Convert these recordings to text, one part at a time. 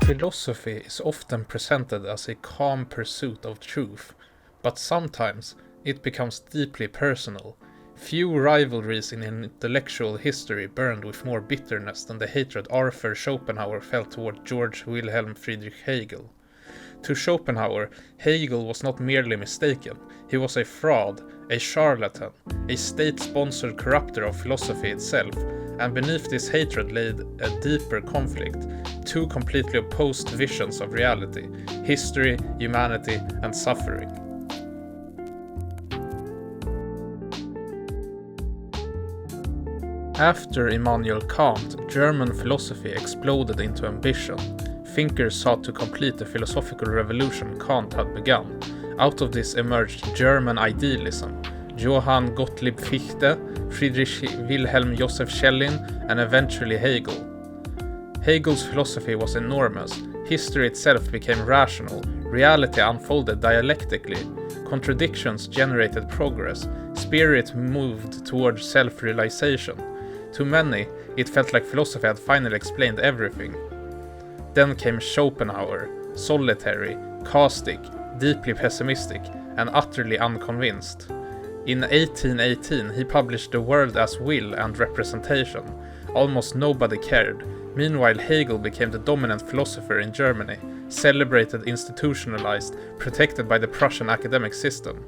Philosophy is often presented as a calm pursuit of truth, but sometimes it becomes deeply personal. Few rivalries in intellectual history burned with more bitterness than the hatred Arthur Schopenhauer felt toward George Wilhelm Friedrich Hegel. To Schopenhauer, Hegel was not merely mistaken, he was a fraud, a charlatan, a state-sponsored corrupter of philosophy itself, and beneath this hatred lay a deeper conflict, two completely opposed visions of reality, history, humanity, and suffering. After Immanuel Kant, German philosophy exploded into ambition. Thinkers sought to complete the philosophical revolution Kant had begun. Out of this emerged German idealism, Johann Gottlieb Fichte, Friedrich Wilhelm Joseph Schelling, and eventually Hegel. Hegel's philosophy was enormous. History itself became rational. Reality unfolded dialectically. Contradictions generated progress. Spirit moved towards self-realization. To many, it felt like philosophy had finally explained everything. Then came Schopenhauer, solitary, caustic, deeply pessimistic, and utterly unconvinced. In 1818, he published The World as Will and Representation. Almost nobody cared. Meanwhile, Hegel became the dominant philosopher in Germany, celebrated, institutionalized, protected by the Prussian academic system.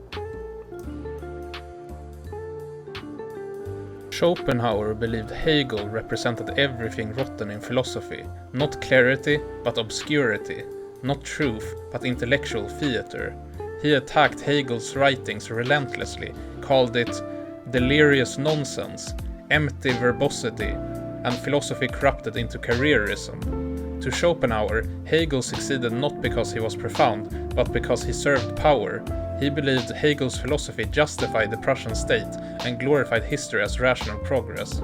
Schopenhauer believed Hegel represented everything rotten in philosophy, not clarity, but obscurity, not truth, but intellectual theater. He attacked Hegel's writings relentlessly, called it delirious nonsense, empty verbosity, and philosophy corrupted into careerism. To Schopenhauer, Hegel succeeded not because he was profound, but because he served power. He believed Hegel's philosophy justified the Prussian state and glorified history as rational progress.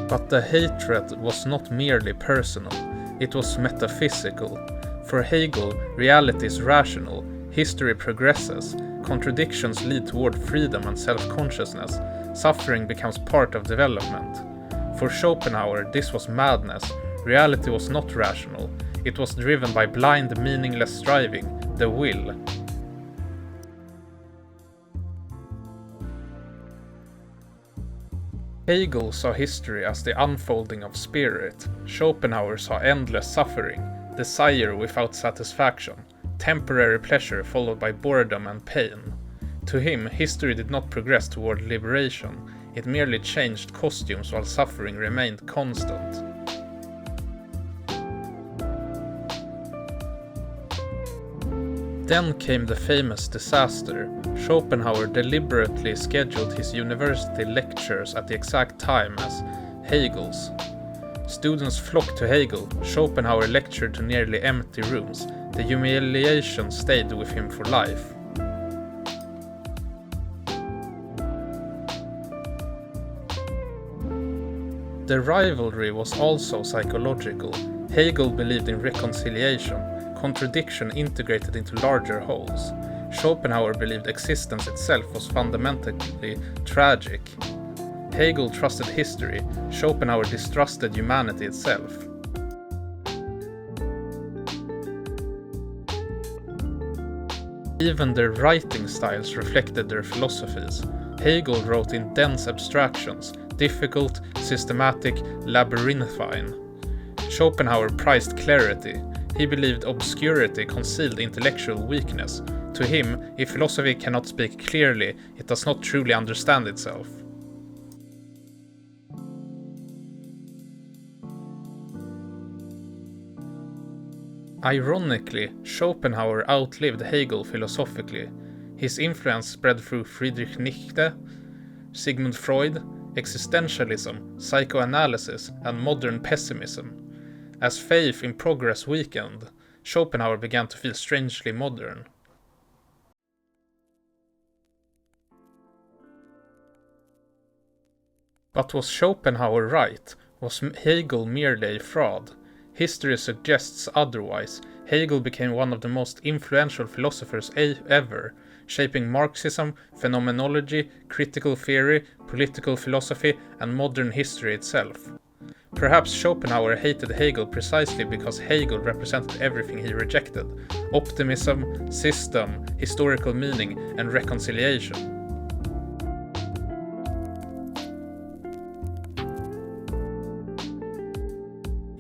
But the hatred was not merely personal, it was metaphysical. For Hegel, reality is rational, history progresses, contradictions lead toward freedom and self-consciousness, suffering becomes part of development. For Schopenhauer, this was madness. Reality was not rational. It was driven by blind, meaningless striving, the will. Hegel saw history as the unfolding of spirit. Schopenhauer saw endless suffering, desire without satisfaction, temporary pleasure followed by boredom and pain. To him, history did not progress toward liberation, it merely changed costumes while suffering remained constant. Then came the famous disaster. Schopenhauer deliberately scheduled his university lectures at the exact time as Hegel's. Students flocked to Hegel. Schopenhauer lectured to nearly empty rooms. The humiliation stayed with him for life. The rivalry was also psychological. Hegel believed in reconciliation, contradiction integrated into larger wholes. Schopenhauer believed existence itself was fundamentally tragic. Hegel trusted history, Schopenhauer distrusted humanity itself. Even their writing styles reflected their philosophies. Hegel wrote in dense abstractions, difficult, systematic, labyrinthine. Schopenhauer prized clarity. He believed obscurity concealed intellectual weakness. To him, if philosophy cannot speak clearly, it does not truly understand itself. Ironically, Schopenhauer outlived Hegel philosophically. His influence spread through Friedrich Nietzsche, Sigmund Freud, existentialism, psychoanalysis, and modern pessimism. As faith in progress weakened, Schopenhauer began to feel strangely modern. But was Schopenhauer right? Was Hegel merely a fraud? History suggests otherwise. Hegel became one of the most influential philosophers ever, shaping Marxism, phenomenology, critical theory, political philosophy, and modern history itself. Perhaps Schopenhauer hated Hegel precisely because Hegel represented everything he rejected: optimism, system, historical meaning, and reconciliation.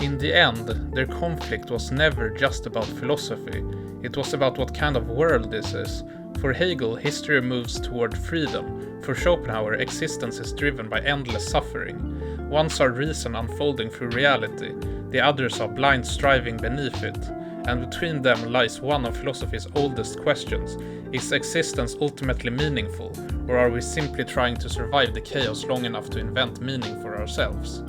In the end, their conflict was never just about philosophy, it was about what kind of world this is. For Hegel, history moves toward freedom. For Schopenhauer, existence is driven by endless suffering. One saw reason unfolding through reality, the other saw blind striving beneath it. And between them lies one of philosophy's oldest questions: is existence ultimately meaningful, or are we simply trying to survive the chaos long enough to invent meaning for ourselves?